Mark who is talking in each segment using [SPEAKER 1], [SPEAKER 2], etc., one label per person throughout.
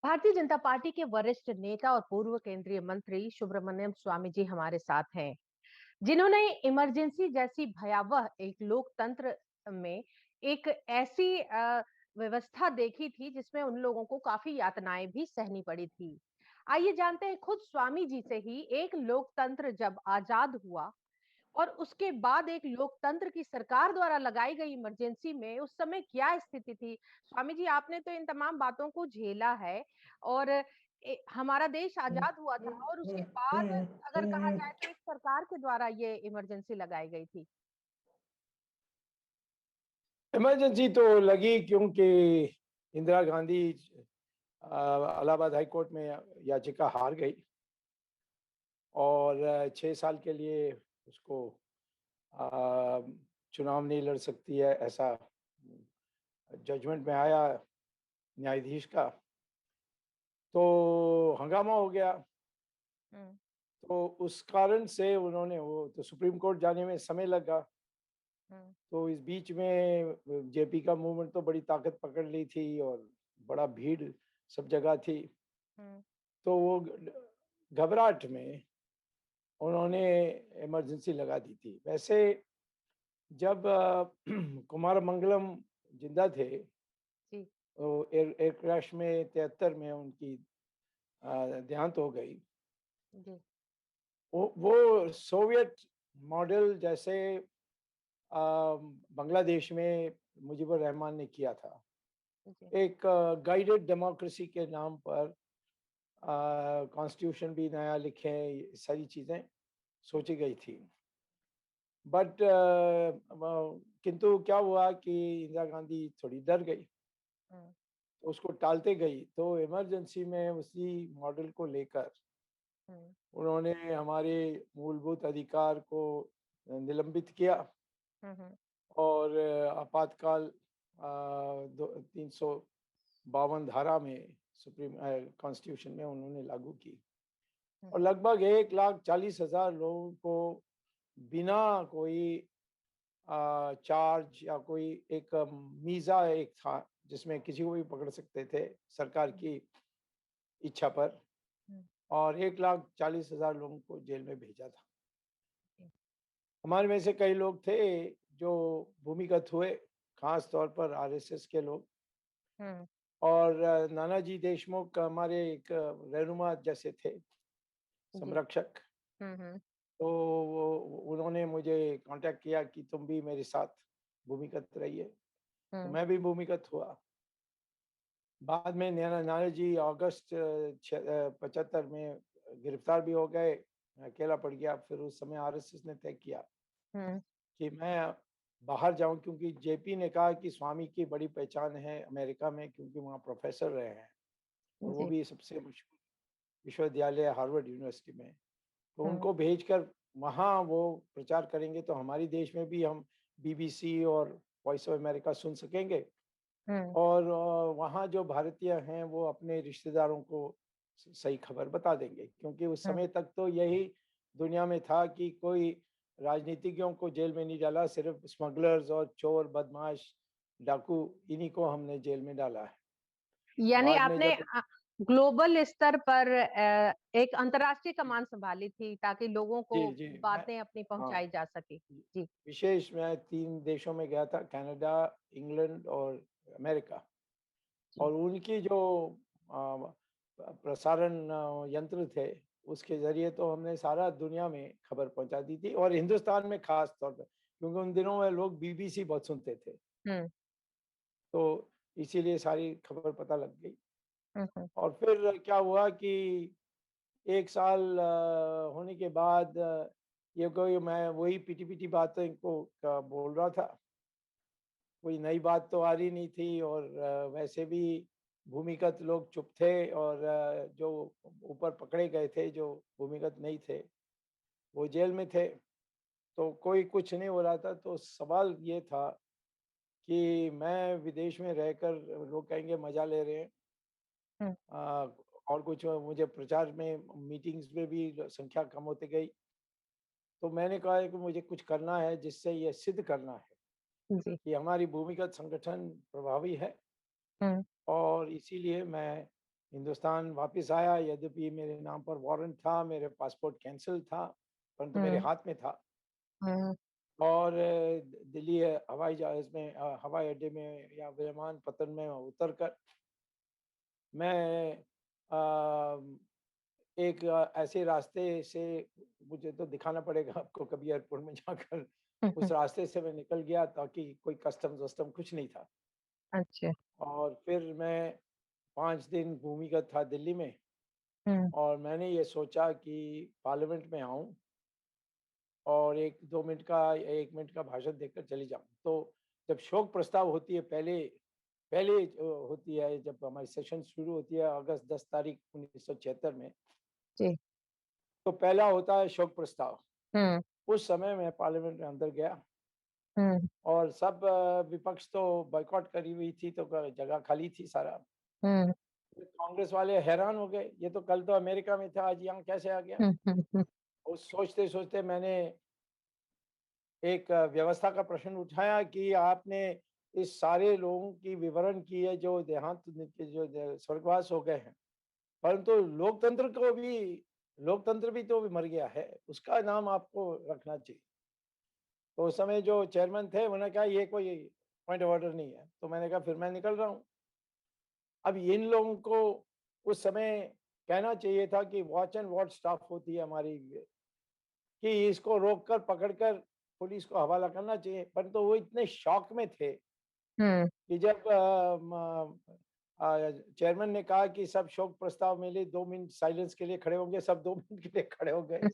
[SPEAKER 1] Bharatiya Janata party के वरिष्ठ नेता और पूर्व केंद्रीय मंत्री सुब्रमण्यम स्वामी जी हमारे साथ हैं, जिन्होंने इमरजेंसी जैसी भयावह एक लोकतंत्र में एक ऐसी व्यवस्था देखी थी जिसमें उन लोगों को काफी यातनाएं भी सहनी पड़ी थी। आइए जानते हैं खुद स्वामी जी से ही एक लोकतंत्र जब आजाद हुआ और उसके बाद एक लोकतंत्र की सरकार द्वारा लगाई गई इमरजेंसी में उस समय क्या स्थिति थी? स्वामी जी, आपने तो इन तमाम बातों को झेला है और हमारा देश आजाद हुआ था और उसके बाद अगर कहा जाए तो एक सरकार के द्वारा ये इमरजेंसी लगाई गई थी।
[SPEAKER 2] इमरजेंसी तो लगी क्योंकि इंदिरा गांधी इलाहाबाद हाई कोर्ट में याचिका हार गई और 6 साल के लिए उसको आ, चुनाव नहीं लड़ सकती है, ऐसा जजमेंट में आया न्यायाधीश का। तो हंगामा हो गया।
[SPEAKER 1] हम्म।
[SPEAKER 2] तो उस कारण से उन्होंने वो तो सुप्रीम कोर्ट जाने में समय लगा।
[SPEAKER 1] हम्म।
[SPEAKER 2] तो इस बीच में जेपी का मूवमेंट तो बड़ी ताकत पकड़ ली थी और बड़ा भीड़ सब जगह थी।
[SPEAKER 1] हम्म।
[SPEAKER 2] तो वो घबराहट में उन्होंने इमरजेंसी लगा दी थी। वैसे जब कुमार मंगलम जिंदा थे
[SPEAKER 1] जी।
[SPEAKER 2] तो एयर क्रैश में 73 में उनकी देहांत हो गई।
[SPEAKER 1] जी।
[SPEAKER 2] वो सोवियत मॉडल जैसे बांग्लादेश में मुजीबुर रहमान ने किया था।
[SPEAKER 1] जी।
[SPEAKER 2] एक गाइडेड डेमोक्रेसी के नाम पर कॉन्स्टिट्यूशन भी नया लिखे, सारी चीजें सोची गई थी। बट किंतु क्या हुआ कि इंदिरा गांधी थोड़ी डर गई,
[SPEAKER 1] हम्म।
[SPEAKER 2] तो उसको टालते गई। तो इमरजेंसी में उसी मॉडल को लेकर
[SPEAKER 1] हम्म।
[SPEAKER 2] उन्होंने हमारे मूलभूत अधिकार को निलंबित किया
[SPEAKER 1] हम्म।
[SPEAKER 2] और आपातकाल 352 धारा में सुप्रीम कॉन्स्टिट्यूशन में उन्होंने लागू की और
[SPEAKER 1] हम्म।
[SPEAKER 2] लगभग 1,40,000 लोगों को बिना कोई चार्ज या कोई एक मीजा एक था जिसमें किसी को भी पकड़ सकते थे सरकार की इच्छा पर,
[SPEAKER 1] हम्म।
[SPEAKER 2] और 1,40,000 लोगों को जेल में भेजा था।
[SPEAKER 1] जी।
[SPEAKER 2] हमारे में से कई लोग थे जो भूमिगत हुए, खास तौर पर आरएसएस के लोग।
[SPEAKER 1] हम्म।
[SPEAKER 2] और नानाजी देशमुख हमारे एक रहनुमा जैसे थे,
[SPEAKER 1] जी।
[SPEAKER 2] संरक्षक।
[SPEAKER 1] हम्म।
[SPEAKER 2] तो वो उन्होंने मुझे कांटेक्ट किया कि तुम भी मेरे साथ भूमिगत रहिए, तो
[SPEAKER 1] हम्म।
[SPEAKER 2] मैं भी भूमिगत हुआ। बाद में नानाजी अगस्त 75 में गिरफ्तार भी हो गए, मैं अकेला पड़ गया। फिर उस समय आरएसएस ने तय किया
[SPEAKER 1] हम्म।
[SPEAKER 2] कि मैं बाहर जाऊं, क्योंकि जेपी ने कहा कि स्वामी की बड़ी पहचान है अमेरिका में, क्योंकि वहाँ प्रोफेसर रहे हैं और वो
[SPEAKER 1] जी।
[SPEAKER 2] भी सबसे मशहूर विश्वविद्यालय हार्वर्ड यूनिवर्सिटी में। तो
[SPEAKER 1] हम्म।
[SPEAKER 2] उनको भेजकर वहाँ वो प्रचार करेंगे तो हमारे देश में भी हम बीबीसी और वॉइस ऑफ अमेरिका सुन सकेंगे।
[SPEAKER 1] हम्म।
[SPEAKER 2] और वहाँ जो भारतीय हैं वो अपने रिश्तेदारों को सही खबर बता देंगे, क्योंकि उस
[SPEAKER 1] हम्म।
[SPEAKER 2] समय तक तो यही दुनिया में था कि कोई राजनीतिज्ञों को जेल में नहीं डाला, सिर्फ स्मगलर्स और चोर बदमाश डाकू, इन्हीं को हमने जेल में डाला है।
[SPEAKER 1] यानी
[SPEAKER 2] बाद में
[SPEAKER 1] आपने
[SPEAKER 2] जब
[SPEAKER 1] ग्लोबल स्तर पर एक अंतर्राष्ट्रीय कमान संभाली थी ताकि लोगों को
[SPEAKER 2] जी जी मैं
[SPEAKER 1] बातें अपनी
[SPEAKER 2] हाँ,
[SPEAKER 1] पहुंचाई जा सके। जी।
[SPEAKER 2] विशेष मैं 3 देशों में गया था, कनाडा, इंग्लैंड और अमेरिका।
[SPEAKER 1] जी।
[SPEAKER 2] और उनकी जो अ, प्रसारण यंत्र थे, उसके जरिए तो हमने सारा दुनिया में खबर पहुंचा दी थी, और हिंदुस्तान में खास तौर पर, क्योंकि उन दिनों में लोग बीबीसी बहुत सुनते थे।
[SPEAKER 1] हम्म।
[SPEAKER 2] तो इसीलिए सारी खबर पता लग गई।
[SPEAKER 1] हम्म।
[SPEAKER 2] और फिर क्या हुआ कि 1 साल होने के बाद ये कोई मैं वही पीटी पीटी बातें को बोल रहा था, कोई नई बात तो आ रही नहीं थी। और वैसे भी भूमिगत लोग चुप थे, और जो ऊपर पकड़े गए थे जो भूमिगत नहीं थे वो जेल में थे। तो कोई कुछ नहीं हो रहा था। तो सवाल ये था कि मैं विदेश में रहकर, लोग कहेंगे मजा ले रहे हैं,
[SPEAKER 1] हम्म।
[SPEAKER 2] आ, और कुछ मुझे प्रचार में मीटिंग्स में भी संख्या कम होती गई। तो मैंने कहा है कि मुझे कुछ करना है जिससे ये सिद्ध करना है
[SPEAKER 1] जी।
[SPEAKER 2] कि हमारी भूमिगत संगठन प्रभावी है।
[SPEAKER 1] हम्म।
[SPEAKER 2] और इसीलिए मैं हिंदुस्तान वापस आया, यद्यपि मेरे नाम पर वारंट था, मेरे पासपोर्ट कैंसल था, परंतु मेरे
[SPEAKER 1] हुँ,
[SPEAKER 2] हाथ में था।
[SPEAKER 1] हुँ,
[SPEAKER 2] और दिल्ली हवाई जहाज़ में हवाई अड्डे में या विमानपत्तन में उतर कर मैं एक ऐसे रास्ते से, मुझे तो दिखाना पड़ेगा आपको कभी एयरपोर्ट में जाकर,
[SPEAKER 1] हुँ,
[SPEAKER 2] उस
[SPEAKER 1] हुँ,
[SPEAKER 2] रास्ते से मैं निकल गया ताकि कोई कस्टम्स-वस्टम कुछ नहीं था।
[SPEAKER 1] अच्छा,
[SPEAKER 2] और फिर मैं 5 दिन भूमिगत था दिल्ली में
[SPEAKER 1] हुँ,
[SPEAKER 2] और मैंने ये सोचा कि पार्लियामेंट में आऊँ और 1-2 मिनट का 1 मिनट का भाषण देकर चले जाऊँ। तो जब शोक प्रस्ताव होती है पहले पहले होती है, जब हमारी सेशन शुरू होती है अगस्त 10 तारीख 1976 में,
[SPEAKER 1] जी,
[SPEAKER 2] तो पहला होता है शोक प्रस्ताव।
[SPEAKER 1] हुँ,
[SPEAKER 2] उस समय मैं पार्लियामेंट में अंदर गया
[SPEAKER 1] हुँ,
[SPEAKER 2] और सब विपक्ष तो बॉयकॉट करी हुई थी, तो जगह खाली थी सारा।
[SPEAKER 1] हुँ,
[SPEAKER 2] फिर कांग्रेस वाले हैरान हो गए, ये तो कल तो अमेरिका में था, आज यहाँ कैसे आ गया?
[SPEAKER 1] हुँ, हुँ, हुँ,
[SPEAKER 2] और सोचते-सोचते मैंने एक व्यवस्था का प्रश्न उठाया कि आपने इस सारे लोगों की विवरण की है जो देहांत के जो स्वर्गवास हो गए हैं, परंतु लोकतंत्र भी तो मर गया है, उसका नाम आपको रखना चाहिए। तो उस समय जो चेयरमैन थे उन्होंने कहा ये कोई पॉइंट ऑफ ऑर्डर नहीं है, तो मैंने कहा फिर मैं निकल रहा हूँ। अब इन लोगों को उस समय कहना चाहिए था कि वॉच एंड वॉच स्टाफ होती है हमारी, कि इसको रोक कर पकड़ कर पुलिस को हवाला करना चाहिए, परंतु वो इतने शॉक में थे
[SPEAKER 1] हुँ,
[SPEAKER 2] कि जब चेयरमैन ने कहा कि सब शोक प्रस्ताव में लिए 2 मिनट साइलेंस के लिए खड़े होंगे, सब 2 मिनट के लिए खड़े हो गए।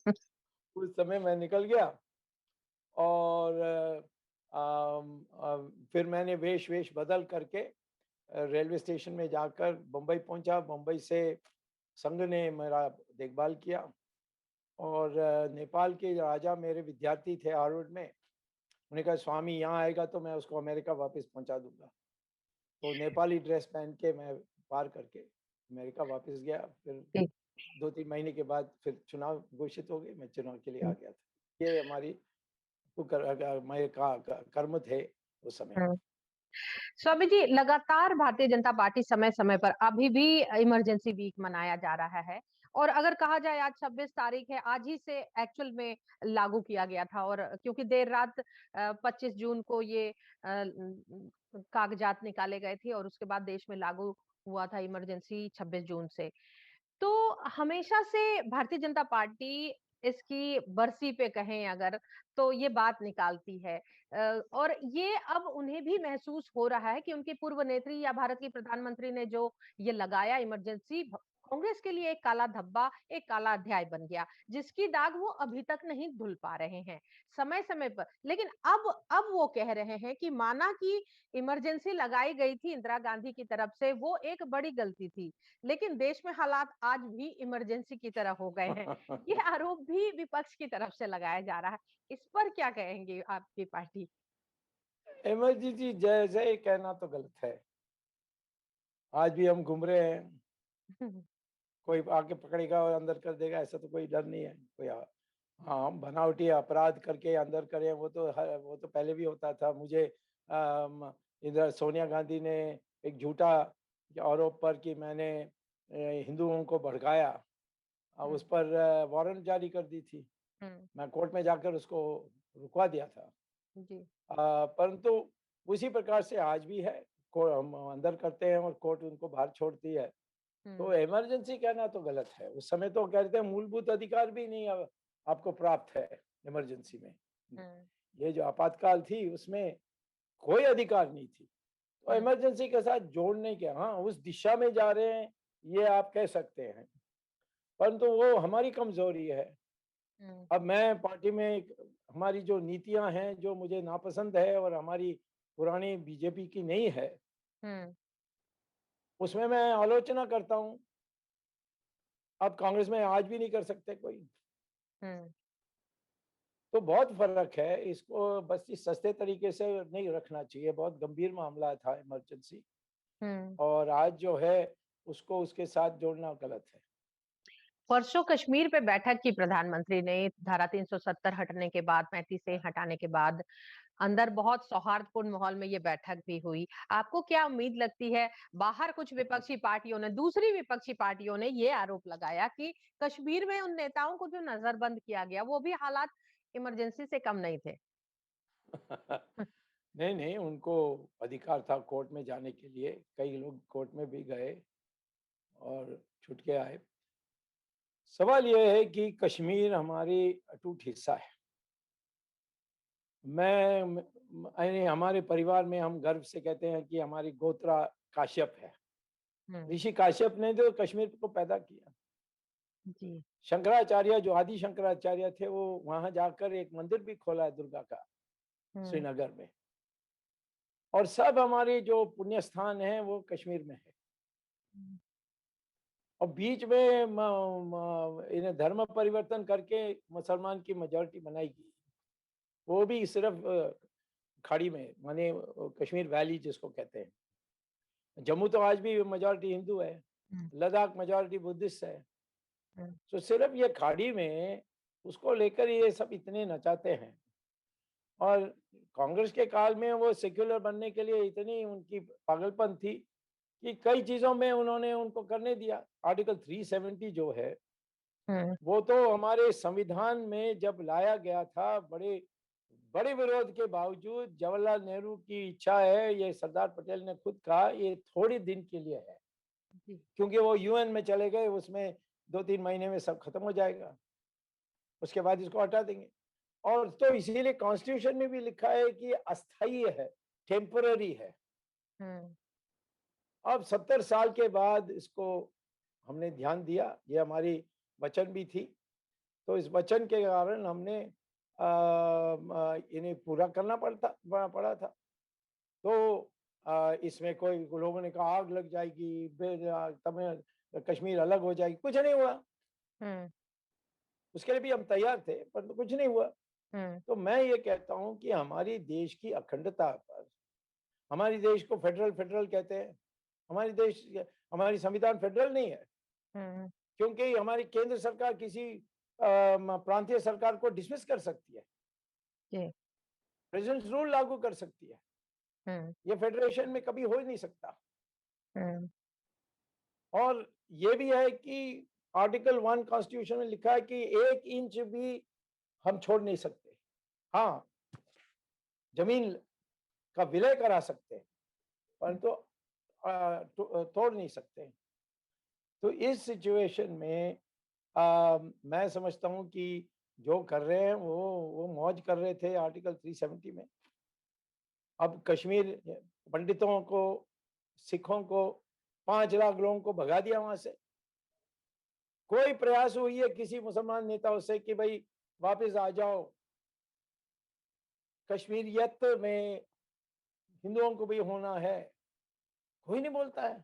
[SPEAKER 2] उस समय मैं निकल गया और फिर मैंने वेश बदल करके रेलवे स्टेशन में जाकर बम्बई पहुंचा। बम्बई से संघ ने मेरा देखभाल किया और नेपाल के राजा मेरे विद्यार्थी थे हार्वर्ड में। उन्होंने कहा स्वामी यहाँ आएगा तो मैं उसको अमेरिका वापस पहुंचा दूंगा। तो नेपाली ड्रेस पहन के मैं पार करके अमेरिका वापस गया। फिर
[SPEAKER 1] जी,
[SPEAKER 2] 2-3 महीने के बाद फिर चुनाव घोषित हो गए, मैं चुनाव के लिए आ
[SPEAKER 1] हुँ,
[SPEAKER 2] गया था। ये हमारी मेरे का कर्म थे उस समय।
[SPEAKER 1] हुँ। स्वामी जी, लगातार भारतीय जनता पार्टी समय-समय पर अभी भी इमरजेंसी वीक मनाया जा रहा है और अगर कहा जाए आज 26 तारीख है, आज ही से एक्चुअल में लागू किया गया था और क्योंकि देर रात 25 जून को ये कागज़ात निकाले गए थे और उसके बाद देश में लागू हुआ था इमरजेंसी 26 जून से। तो हमेशा से भारतीय जनता पार्टी इसकी बरसी पे कहें अगर तो ये बात निकालती है और ये अब उन्हें भी महसूस हो रहा है कि उनके पूर्व नेत्री या भारत की प्रधानमंत्री ने जो ये लगाया इमरजेंसी कांग्रेस के लिए एक काला धब्बा एक काला अध्याय बन गया जिसकी दाग वो अभी तक नहीं धुल पा रहे हैं समय समय पर लेकिन अब वो कह रहे हैं कि माना कि इमरजेंसी लगाई गई थी इंदिरा गांधी की तरफ से वो एक बड़ी गलती थी लेकिन देश में हालात आज भी इमरजेंसी की तरह हो गए हैं। ये आरोप भी विपक्ष की तरफ से लगाया जा रहा है। इस पर क्या कहेंगे आपकी पार्टी?
[SPEAKER 2] इमरजेंसी जैसे ही कहना तो गलत है। आज भी हम घूम रहे हैं, कोई आके पकड़ेगा और अंदर कर देगा ऐसा तो कोई डर नहीं है। कोई हाँ, बनावटी अपराध करके अंदर करें वो तो पहले भी होता था। मुझे इधर सोनिया गांधी ने एक झूठा आरोप पर कि मैंने हिंदुओं को भड़काया,
[SPEAKER 1] हुँ,
[SPEAKER 2] उस पर वारंट जारी कर दी थी।
[SPEAKER 1] हुँ,
[SPEAKER 2] मैं कोर्ट में जाकर उसको रुकवा दिया था।
[SPEAKER 1] जी,
[SPEAKER 2] परंतु उसी प्रकार से आज भी है। को हम अंदर करते हैं और कोर्ट उनको बाहर छोड़ती है। तो
[SPEAKER 1] हुँ,
[SPEAKER 2] इमरजेंसी कहना तो गलत है। उस समय तो कहते हैं मूलभूत अधिकार भी नहीं आपको प्राप्त है इमरजेंसी में।
[SPEAKER 1] हुँ,
[SPEAKER 2] ये जो आपातकाल थी उसमें कोई अधिकार नहीं थी। तो
[SPEAKER 1] हुँ,
[SPEAKER 2] इमरजेंसी के साथ जोड़ने के हाँ, उस दिशा में जा रहे हैं, ये आप कह सकते हैं। परंतु वो हमारी कमज़ोरी है।
[SPEAKER 1] हुँ,
[SPEAKER 2] अब मैं पार्टी में हमारी जो नीतियाँ हैं, जो मुझे नापसंद है और हमारी पुरानी बीजेपी की नहीं है,
[SPEAKER 1] हुँ,
[SPEAKER 2] उसमें मैं आलोचना करता हूँ। अब कांग्रेस में आज भी नहीं कर सकते कोई।
[SPEAKER 1] हुँ,
[SPEAKER 2] तो बहुत फ़र्क है, इसको बस इस सस्ते तरीके से नहीं रखना चाहिए, बहुत गंभीर मामला था इमरजेंसी
[SPEAKER 1] हुँ।
[SPEAKER 2] और आज जो है उसको उसके साथ जोड़ना गलत है।
[SPEAKER 1] परसों कश्मीर पे बैठक की प्रधानमंत्री ने धारा 370 हटने के बाद 35 ए हटाने के बाद अंदर बहुत सौहार्दपूर्ण माहौल में ये बैठक भी हुई। आपको क्या उम्मीद लगती है, बाहर कुछ विपक्षी पार्टियों ने, दूसरी विपक्षी पार्टियों ने ये आरोप लगाया कि कश्मीर में उन नेताओं को जो नजरबंद किया गया, वो भी हालात इमरजेंसी से कम नहीं थे।
[SPEAKER 2] नहीं, नहीं, उनको अधिकार था कोर्ट में जाने के लिए। कई लोग कोर्ट में भी गए और छूट के आए। सवाल ये है कि कश्मीर हमारी अटूट हिस्सा है। यानी हमारे परिवार में हम गर्व से कहते हैं कि हमारी गोत्रा काश्यप है।
[SPEAKER 1] हुँ,
[SPEAKER 2] ऋषि काश्यप ने तो कश्मीर को पैदा किया।
[SPEAKER 1] जी।
[SPEAKER 2] शंकराचार्य जो आदि शंकराचार्य थे, वो वहां जाकर एक मंदिर भी खोला है दुर्गा का,
[SPEAKER 1] हुँ,
[SPEAKER 2] श्रीनगर में। और सब हमारे जो पुण्य स्थान है वो कश्मीर में है।
[SPEAKER 1] हुँ,
[SPEAKER 2] और बीच में इन्हें धर्म परिवर्तन करके मुसलमान की मेजोरिटी बनाई गई, वो भी सिर्फ खाड़ी में, माने कश्मीर वैली जिसको कहते हैं। जम्मू तो आज भी मेजोरिटी हिंदू है,
[SPEAKER 1] हुँ,
[SPEAKER 2] लद्दाख मेजोरिटी बुद्धिस्ट है।
[SPEAKER 1] हुँ,
[SPEAKER 2] तो सिर्फ ये खाड़ी में उसको लेकर ये सब इतने नचाते हैं। और कांग्रेस के काल में वो सेक्युलर बनने के लिए इतनी उनकी पागलपन थी कि कई चीजों में उन्होंने उनको करने दिया। आर्टिकल 370 जो है,
[SPEAKER 1] हुँ,
[SPEAKER 2] वो तो हमारे संविधान में जब लाया गया था, बड़े बड़े विरोध के बावजूद, जवाहरलाल नेहरू की इच्छा है, ये सरदार पटेल ने खुद कहा, ये थोड़े दिन के लिए है,
[SPEAKER 1] जी।
[SPEAKER 2] क्योंकि वो यूएन में चले गए, उसमें 2-3 महीने में सब खत्म हो जाएगा, उसके बाद इसको हटा देंगे। और तो इसीलिए कॉन्स्टिट्यूशन में भी लिखा है कि अस्थायी है, टेम्पररी है।
[SPEAKER 1] हुँ,
[SPEAKER 2] अब 70 साल के बाद इसको हमने ध्यान दिया, ये हमारी वचन भी थी। तो इस वचन के कारण हमने इन्हें पूरा करना पड़ा था। तो इसमें कोई लोगों ने कहा आग लग जाएगी, तब कश्मीर अलग हो जाएगी, कुछ नहीं हुआ।
[SPEAKER 1] हुँ,
[SPEAKER 2] उसके लिए भी हम तैयार थे, पर तो कुछ नहीं हुआ।
[SPEAKER 1] हुँ,
[SPEAKER 2] तो मैं ये कहता हूँ कि हमारी देश की अखंडता पर, हमारी देश को फेडरल फेडरल कहते हैं, हमारी देश हमारी संविधान फेडरल नहीं है,
[SPEAKER 1] हुँ,
[SPEAKER 2] क्योंकि हमारी केंद्र सरकार किसी प्रांतीय सरकार को डिसमिस कर सकती है,
[SPEAKER 1] जी,
[SPEAKER 2] प्रेसिडेंट रूल लागू कर सकती है।
[SPEAKER 1] हुँ,
[SPEAKER 2] ये फेडरेशन में कभी हो ही नहीं सकता।
[SPEAKER 1] हुँ,
[SPEAKER 2] और ये भी है कि आर्टिकल 1 कॉन्स्टिट्यूशन में लिखा है कि 1 इंच भी हम छोड़ नहीं सकते। हाँ, जमीन का विलय करा सकते हैं, परंतु तोड़ नहीं सकते। तो इस सिचुएशन में मैं समझता हूँ कि जो कर रहे हैं वो मौज कर रहे थे आर्टिकल 370 में। अब कश्मीर पंडितों को, सिखों को, 5 लाख लोगों को भगा दिया वहां से। कोई प्रयास हुई है किसी मुसलमान नेताओं से कि भाई वापस आ जाओ, कश्मीरियत में हिंदुओं को भी होना है? कोई नहीं बोलता है।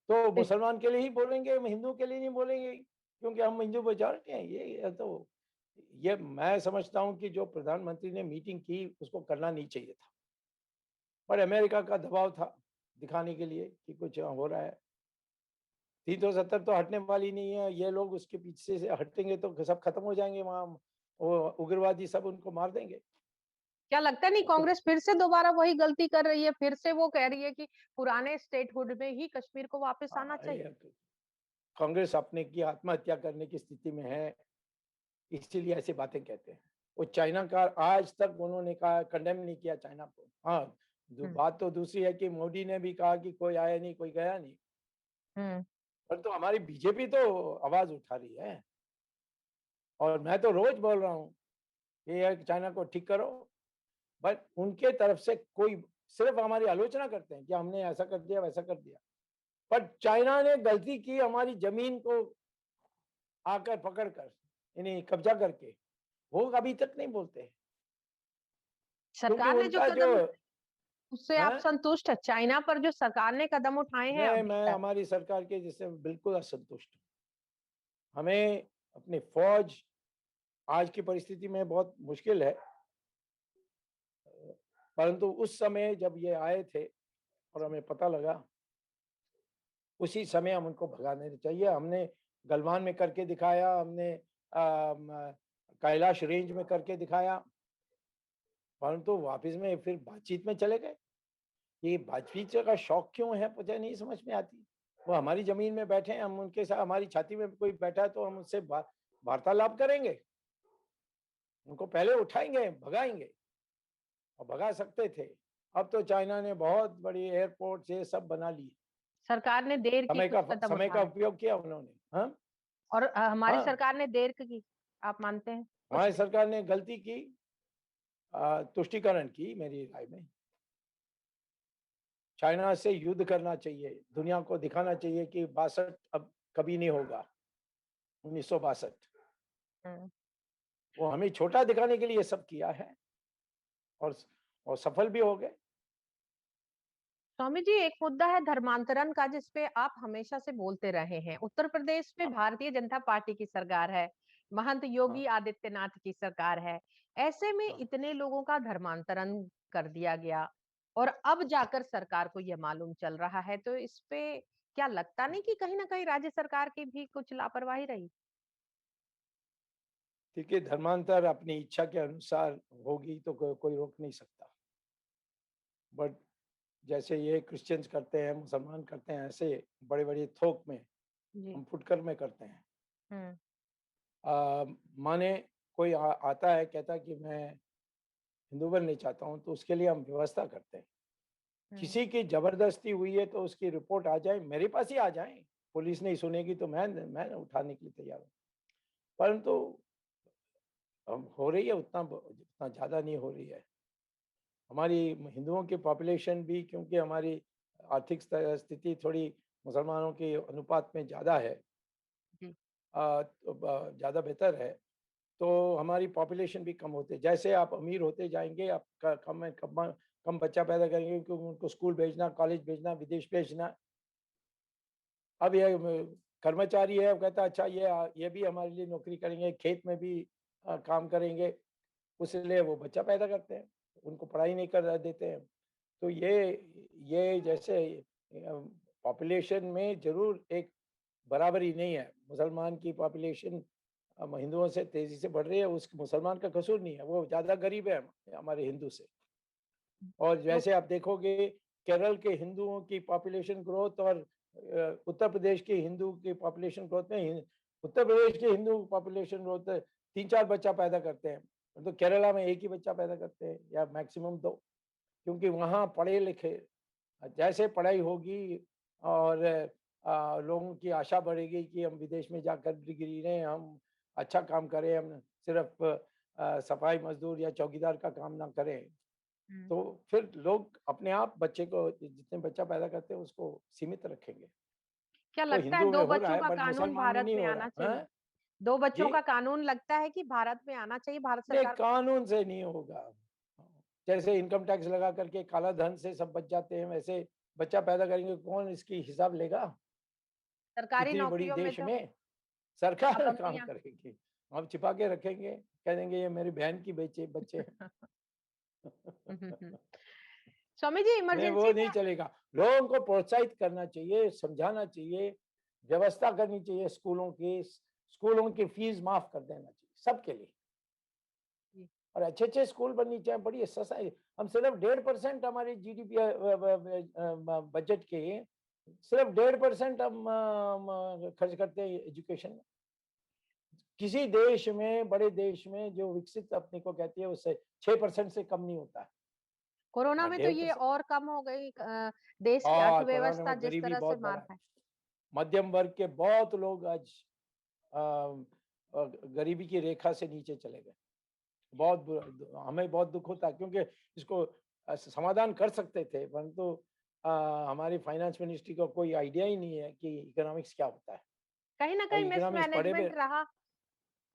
[SPEAKER 2] तो
[SPEAKER 1] बिल
[SPEAKER 2] मुसलमान के लिए ही बोलेंगे, हम हिंदू के लिए नहीं बोलेंगे, क्योंकि हम हिंदू मेजॉरिटी हैं। ये तो ये मैं समझता हूं कि जो प्रधानमंत्री ने मीटिंग की उसको करना नहीं चाहिए था, पर अमेरिका का दबाव था दिखाने के लिए कि कुछ हो रहा है। 370 तो हटने वाली नहीं है, ये लोग उसके पीछे से हटेंगे तो सब खत्म हो जाएंगे वहां, वो उग्रवादी सब उनको मार देंगे।
[SPEAKER 1] क्या लगता नहीं
[SPEAKER 2] तो
[SPEAKER 1] कांग्रेस फिर से दोबारा वही गलती कर रही है? फिर से वो कह रही है कि पुराने स्टेटहुड में ही कश्मीर को वापस आना चाहिए?
[SPEAKER 2] कांग्रेस अपने की आत्महत्या करने की स्थिति में है, इसीलिए ऐसी बातें कहते हैं। वो चाइना का आज तक उन्होंने कहा, कंडेम नहीं किया चाइना को। हाँ,
[SPEAKER 1] हुँ,
[SPEAKER 2] बात तो दूसरी है कि मोदी ने भी कहा कि कोई आया नहीं, कोई गया नहीं,
[SPEAKER 1] हुँ,
[SPEAKER 2] पर तो हमारी बीजेपी तो आवाज उठा रही है। और मैं तो रोज बोल रहा हूँ कि यार चाइना को ठीक करो, बट उनके तरफ से कोई, सिर्फ हमारी आलोचना करते हैं कि हमने ऐसा कर दिया वैसा कर दिया। पर चाइना ने गलती की हमारी जमीन को आकर पकड़ कर, यानी कब्जा करके, वो अभी तक नहीं बोलते हैं, क्योंकि
[SPEAKER 1] सरकार ने जो
[SPEAKER 2] उनका जो
[SPEAKER 1] कदम उससे
[SPEAKER 2] है।
[SPEAKER 1] आप संतुष्ट हैं? चाइना पर जो सरकार ने कदम उठाए हैं अभी
[SPEAKER 2] मैं
[SPEAKER 1] तक?
[SPEAKER 2] हमारी सरकार के जिससे बिल्कुल असंतुष्ट हूँ। हमें अपनी फौज आज की परिस्थिति में बहुत मुश्किल है, परंतु उस समय जब ये आए थे और हमें पता लगा, उसी समय हम उनको भगाने चाहिए। हमने गलवान में करके दिखाया, हमने कैलाश रेंज में करके दिखाया, परंतु वापस में फिर बातचीत में चले गए। ये बातचीत का शौक क्यों है मुझे नहीं समझ में आती। वो हमारी जमीन में बैठे हैं, हम उनके साथ, हमारी छाती में कोई बैठा है तो हम उससे वार्तालाप करेंगे, उनको पहले उठाएंगे, भगाएंगे, और भगा सकते थे। अब तो चाइना ने बहुत बड़ी एयरपोर्ट ये सब बना ली।
[SPEAKER 1] सरकार ने देर की कुछ कदम
[SPEAKER 2] समय का
[SPEAKER 1] उठाए
[SPEAKER 2] उपयोग किया उन्होंने। हाँ
[SPEAKER 1] और हमारी
[SPEAKER 2] हाँ,
[SPEAKER 1] सरकार ने देर की, आप मानते हैं कुछ
[SPEAKER 2] हमारी
[SPEAKER 1] नहीं?
[SPEAKER 2] सरकार ने गलती की, तुष्टिकरण की मेरी राय में। चाइना से युद्ध करना चाहिए, दुनिया को दिखाना चाहिए कि 62 अब कभी नहीं होगा, 1962।
[SPEAKER 1] हम्म।
[SPEAKER 2] वो हमें छोटा दिखाने के लिए ये सब किया है, और और सफल भी हो गए।
[SPEAKER 1] स्वामी जी, एक मुद्दा है धर्मांतरण का, जिसपे आप हमेशा से बोलते रहे हैं। उत्तर प्रदेश में
[SPEAKER 2] हाँ
[SPEAKER 1] भारतीय जनता पार्टी की सरकार है, महंत योगी
[SPEAKER 2] हाँ
[SPEAKER 1] आदित्यनाथ की सरकार है। ऐसे में
[SPEAKER 2] हाँ।
[SPEAKER 1] इतने लोगों का धर्मांतरण कर दिया गया और अब जाकर सरकार को यह मालूम चल रहा है, तो इस पे क्या लगता नहीं कि कहीं ना कहीं राज्य सरकार की भी कुछ लापरवाही रही?
[SPEAKER 2] देखिए, धर्मांतर अपनी इच्छा के अनुसार होगी तो कोई रोक नहीं सकता। बट जैसे ये क्रिश्चियंस करते हैं, मुसलमान करते हैं, ऐसे बड़े बड़े थोक में
[SPEAKER 1] जी।
[SPEAKER 2] हम फुटकर में करते हैं।
[SPEAKER 1] हम्म।
[SPEAKER 2] माने कोई आता है, कहता है कि मैं हिंदू बनना चाहता हूँ, तो उसके लिए हम व्यवस्था करते हैं।
[SPEAKER 1] हम्म।
[SPEAKER 2] किसी की जबरदस्ती हुई है तो उसकी रिपोर्ट आ जाए, मेरे पास ही आ जाए, पुलिस नहीं सुनेगी तो मैं उठाने के लिए तैयार हूँ। परंतु हो रही है उतना ज्यादा नहीं हो रही है। हमारी हिंदुओं की पॉपुलेशन भी, क्योंकि हमारी आर्थिक स्थिति थोड़ी मुसलमानों के अनुपात में ज़्यादा है,
[SPEAKER 1] जी।
[SPEAKER 2] तो ज़्यादा बेहतर है। तो हमारी पॉपुलेशन भी कम होते, जैसे आप अमीर होते जाएंगे, आप कम बच्चा पैदा करेंगे, क्योंकि उनको स्कूल भेजना, कॉलेज भेजना, विदेश भेजना। अब ये कर्मचारी है, वो कहता है अच्छा ये भी हमारे लिए नौकरी करेंगे, खेत में भी काम करेंगे, उसलिए वो बच्चा पैदा करते हैं, उनको पढ़ाई नहीं कर देते हैं। तो ये जैसे पॉपुलेशन में जरूर एक बराबरी नहीं है। मुसलमान की पॉपुलेशन हिंदुओं से तेजी से बढ़ रही है, उस मुसलमान का कसूर नहीं है, वो ज्यादा गरीब है हमारे हिंदू से। और
[SPEAKER 1] तो
[SPEAKER 2] जैसे आप देखोगे, केरल के हिंदुओं की पॉपुलेशन ग्रोथ और उत्तर प्रदेश के हिंदू की पॉपुलेशन ग्रोथ में, उत्तर प्रदेश के हिंदू पॉपुलेशन ग्रोथ 3-4 बच्चा पैदा करते हैं, तो केरला में एक ही बच्चा पैदा करते हैं, या मैक्सिमम 2। क्योंकि वहाँ पढ़े लिखे, जैसे पढ़ाई होगी और लोगों की आशा बढ़ेगी कि हम विदेश में जाकर डिग्री लें, हम अच्छा काम करें, हम सिर्फ सफाई मजदूर या चौकीदार का काम ना करें,
[SPEAKER 1] हम्म,
[SPEAKER 2] तो फिर लोग अपने आप बच्चे को, जितने बच्चा पैदा करते हैं उसको सीमित रखेंगे।
[SPEAKER 1] क्या
[SPEAKER 2] वो
[SPEAKER 1] लगता है
[SPEAKER 2] हिंदू में
[SPEAKER 1] दो
[SPEAKER 2] हो रहा
[SPEAKER 1] बच्चों
[SPEAKER 2] है,
[SPEAKER 1] का
[SPEAKER 2] बट
[SPEAKER 1] कानून
[SPEAKER 2] मुसलमान में
[SPEAKER 1] भारत
[SPEAKER 2] नहीं
[SPEAKER 1] में
[SPEAKER 2] हो
[SPEAKER 1] आना
[SPEAKER 2] रहा
[SPEAKER 1] चाहिए?
[SPEAKER 2] है।
[SPEAKER 1] दो बच्चों
[SPEAKER 2] जी,
[SPEAKER 1] का कानून लगता है कि भारत में आना चाहिए, भारत
[SPEAKER 2] नहीं,
[SPEAKER 1] सरकार?
[SPEAKER 2] कानून से नहीं होगा। जैसे इनकम टैक्स लगा करके काला धन से सब बच जाते हैं, वैसे बच्चा पैदा करेंगे, कौन इसकी हिसाब लेगा?
[SPEAKER 1] सरकारी
[SPEAKER 2] इतनी बड़ी
[SPEAKER 1] नौकरियों में
[SPEAKER 2] देश
[SPEAKER 1] तो
[SPEAKER 2] में सरकार काम
[SPEAKER 1] पाबंदियां।
[SPEAKER 2] करेगी, हम छिपा के रखेंगे, कह देंगे ये मेरी बहन की बच्चे बच्चे हैं।
[SPEAKER 1] स्वामी जी,
[SPEAKER 2] नहीं,
[SPEAKER 1] इमरजेंसी
[SPEAKER 2] वो
[SPEAKER 1] में।
[SPEAKER 2] नहीं चलेगा। लोगों को प्रोत्साहित करना चाहिए, समझाना चाहिए, व्यवस्था करनी चाहिए स्कूलों की फीस माफ कर देना चाहिए सबके लिए,
[SPEAKER 1] जी।
[SPEAKER 2] और अच्छे अच्छे स्कूल बननी चाहिए, बड़ी सस्ता। हम सिर्फ 1.5% हमारे जीडीपी बजट के, सिर्फ 1.5% हम खर्च करते हैं एजुकेशन में। किसी देश में, बड़े देश में जो विकसित अपने को कहती है, उससे 6% से कम नहीं होता है,
[SPEAKER 1] कोरोना
[SPEAKER 2] हमारे
[SPEAKER 1] में तो
[SPEAKER 2] डेढ़
[SPEAKER 1] ये
[SPEAKER 2] परसेंट
[SPEAKER 1] और कम हो गई, देश की
[SPEAKER 2] हाँ, कोरोना
[SPEAKER 1] अर्थव्यवस्था
[SPEAKER 2] में
[SPEAKER 1] जिस
[SPEAKER 2] गरीबी
[SPEAKER 1] तरह से
[SPEAKER 2] बहुत
[SPEAKER 1] मार
[SPEAKER 2] बढ़ा है।
[SPEAKER 1] खाई।
[SPEAKER 2] मध्यम वर्ग के बहुत लोग आज अ, गरीबी की रेखा से नीचे चले गए। हमें बहुत दुख होता है, क्योंकि इसको समाधान कर सकते थे, परंतु हमारी फाइनेंस मिनिस्ट्री को कोई आइडिया ही नहीं है कि इकोनॉमिक्स क्या होता है।
[SPEAKER 1] कहीं ना
[SPEAKER 2] और
[SPEAKER 1] कहीं
[SPEAKER 2] इकोनॉमिक्स पढ़े में
[SPEAKER 1] मिसमैनेजमेंट रहा।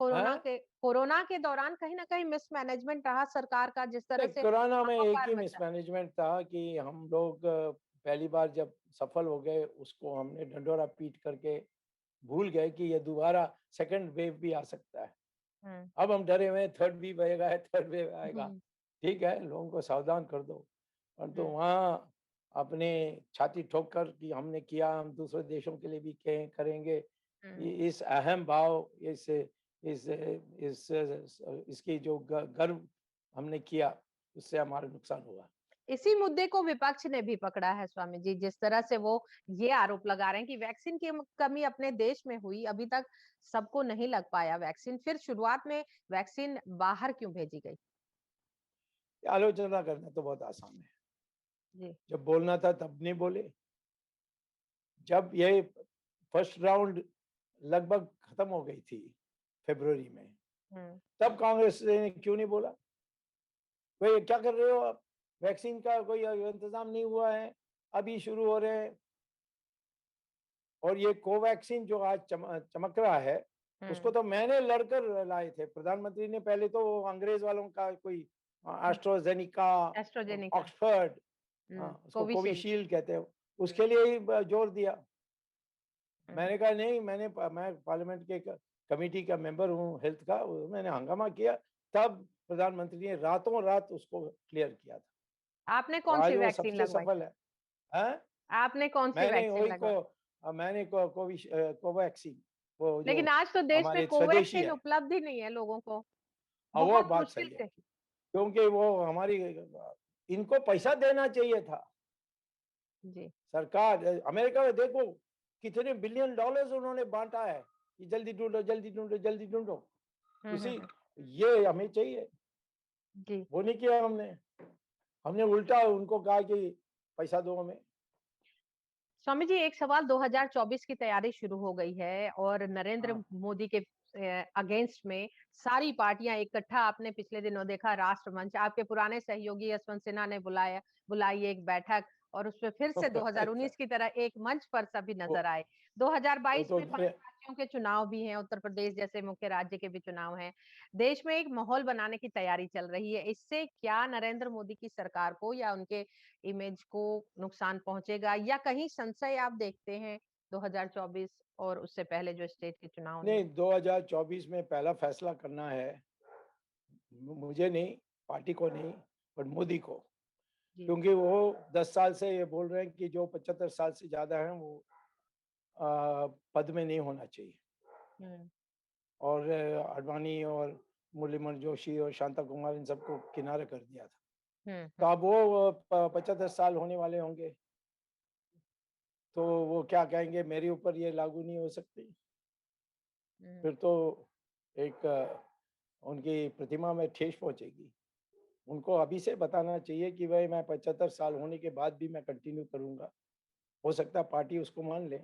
[SPEAKER 2] हाँ,
[SPEAKER 1] कोरोना के दौरान कहीं ना कहीं मिसमैनेजमेंट रहा सरकार का, जिस तरह
[SPEAKER 2] नहीं,
[SPEAKER 1] से
[SPEAKER 2] कोरोना में
[SPEAKER 1] हाथों
[SPEAKER 2] एक
[SPEAKER 1] पैर
[SPEAKER 2] ही
[SPEAKER 1] बचा।
[SPEAKER 2] मिसमैनेजमेंट था कि हम लोग पहली बार जब सफल हो गए, उसको हमने ढंढोरा पीट करके भूल गए कि ये दोबारा सेकंड वेव भी आ सकता है।
[SPEAKER 1] हम्म।
[SPEAKER 2] अब हम डरे हुए हैं, थर्ड वेव आएगा, थर्ड वेव आएगा।
[SPEAKER 1] हम्म।
[SPEAKER 2] ठीक है, लोगों को सावधान कर दो, परंतु
[SPEAKER 1] हम्म।
[SPEAKER 2] वहाँ अपने छाती ठोक कर कि हमने किया, हम दूसरे देशों के लिए भी करेंगे,
[SPEAKER 1] हम्म।
[SPEAKER 2] इस अहम भाव, इस इसकी जो गर्व हमने किया, उससे हमारा नुकसान हुआ।
[SPEAKER 1] इसी मुद्दे को विपक्ष ने भी पकड़ा है स्वामी जी, जिस तरह से वो ये आरोप लगा रहे हैं कि वैक्सीन की कमी अपने देश में हुई, अभी तक सबको नहीं लग पाया वैक्सीन, फिर शुरुआत में वैक्सीन बाहर क्यों भेजी गई?
[SPEAKER 2] आलोचना करना तो बहुत आसान है।
[SPEAKER 1] जी।
[SPEAKER 2] जब बोलना था तब नहीं बोले। जब ये फर्स्ट राउंड लगभग खत्म हो गई थी फरवरी में,
[SPEAKER 1] हम्म।
[SPEAKER 2] तब कांग्रेस ने क्यों नहीं बोला? भाई क्या कर रहे हो आप? वैक्सीन का कोई इंतजाम नहीं हुआ है, अभी शुरू हो रहे हैं। और ये कोवैक्सीन जो आज चमक रहा है, उसको
[SPEAKER 1] हम्म।
[SPEAKER 2] तो मैंने लड़कर लाए थे। प्रधानमंत्री ने पहले तो अंग्रेज वालों का कोई एस्ट्रोजेनिका,
[SPEAKER 1] एस्ट्रोजेनिका।
[SPEAKER 2] ऑक्सफर्ड, उसको
[SPEAKER 1] कोविशील्ड।
[SPEAKER 2] कोविशील्ड कहते हैं,
[SPEAKER 1] हम्म।
[SPEAKER 2] उसके लिए ही जोर दिया।
[SPEAKER 1] हम्म।
[SPEAKER 2] मैंने कहा नहीं, मैं पार्लियामेंट के कमेटी का मेंबर हूँ हेल्थ का, मैंने हंगामा किया। तब प्रधानमंत्री ने रातों रात उसको क्लियर किया था,
[SPEAKER 1] आपने
[SPEAKER 2] और
[SPEAKER 1] कौन
[SPEAKER 2] आज
[SPEAKER 1] सी
[SPEAKER 2] वो
[SPEAKER 1] वैक्सीन
[SPEAKER 2] सबसे
[SPEAKER 1] लगवाई?
[SPEAKER 2] सफल है। हैं?
[SPEAKER 1] आपने कौन सी
[SPEAKER 2] मैंने
[SPEAKER 1] वैक्सीन
[SPEAKER 2] वही
[SPEAKER 1] लगवाई?
[SPEAKER 2] मैंने कोवैक्सीन, वो जो
[SPEAKER 1] लेकिन आज तो देश में
[SPEAKER 2] हमारे स्वदेशी
[SPEAKER 1] कोवैक्सीन
[SPEAKER 2] है।
[SPEAKER 1] उपलब्ध ही नहीं है लोगों को,
[SPEAKER 2] वो
[SPEAKER 1] बहुत
[SPEAKER 2] बात
[SPEAKER 1] मुश्किल
[SPEAKER 2] सही है,
[SPEAKER 1] से।
[SPEAKER 2] क्योंकि वो हमारी, इनको पैसा देना चाहिए था।
[SPEAKER 1] जी।
[SPEAKER 2] सरकार अमेरिका में देखो कितने बिलियन डॉलर्स उन्होंने बांटा है कि जल्दी ढूंढो, जल्दी ढूंढो, जल्दी ढूंढो। उसी,
[SPEAKER 1] हम्म।
[SPEAKER 2] ये हमें चाहिए,
[SPEAKER 1] जी।
[SPEAKER 2] वो नहीं किया हमने। हमने उल्टा उनको कहा कि पैसा दो हमें।
[SPEAKER 1] स्वामी जी, एक सवाल, 2024 की तैयारी शुरू हो गई है और नरेंद्र
[SPEAKER 2] हाँ।
[SPEAKER 1] मोदी के अगेंस्ट में सारी पार्टियां इकट्ठा, आपने पिछले दिनों देखा राष्ट्रमंच, आपके पुराने सहयोगी यशवंत सिन्हा ने बुलाई एक बैठक, और उसमें फिर से
[SPEAKER 2] अच्छा,
[SPEAKER 1] 2019 की तरह एक मंच पर सभी
[SPEAKER 2] वो
[SPEAKER 1] नजर आए।
[SPEAKER 2] वो
[SPEAKER 1] 2022
[SPEAKER 2] तो
[SPEAKER 1] में 5 राज्यों के चुनाव भी हैं, उत्तर प्रदेश जैसे मुख्य राज्य के भी चुनाव हैं। देश में एक माहौल बनाने की तैयारी चल रही है, इससे क्या नरेंद्र मोदी की सरकार को या उनके इमेज को नुकसान पहुंचेगा, या कहीं संशय आप देखते हैं 2024 और उससे पहले जो स्टेट के चुनाव होंगे?
[SPEAKER 2] नहीं, 2024 में पहला फैसला करना है, मुझे नहीं, पार्टी को नहीं, पर मोदी को।
[SPEAKER 1] जी।
[SPEAKER 2] क्योंकि वो 10 साल से ये बोल रहे हैं कि जो 75 साल से ज्यादा हैं वो पद में नहीं होना चाहिए।
[SPEAKER 1] हम्म।
[SPEAKER 2] और आडवाणी और मुरलीधर जोशी और शांता कुमार इन सबको किनारे कर दिया था। तो
[SPEAKER 1] हम्म।
[SPEAKER 2] अब वो 75 साल होने वाले होंगे, तो वो क्या कहेंगे मेरे ऊपर ये लागू नहीं हो सकती?
[SPEAKER 1] हम्म।
[SPEAKER 2] फिर तो एक उनकी प्रतिमा में ठेस पहुंचेगी। उनको अभी से बताना चाहिए कि भाई मैं 75 साल होने के बाद भी मैं कंटिन्यू करूंगा। हो सकता है पार्टी उसको मान ले,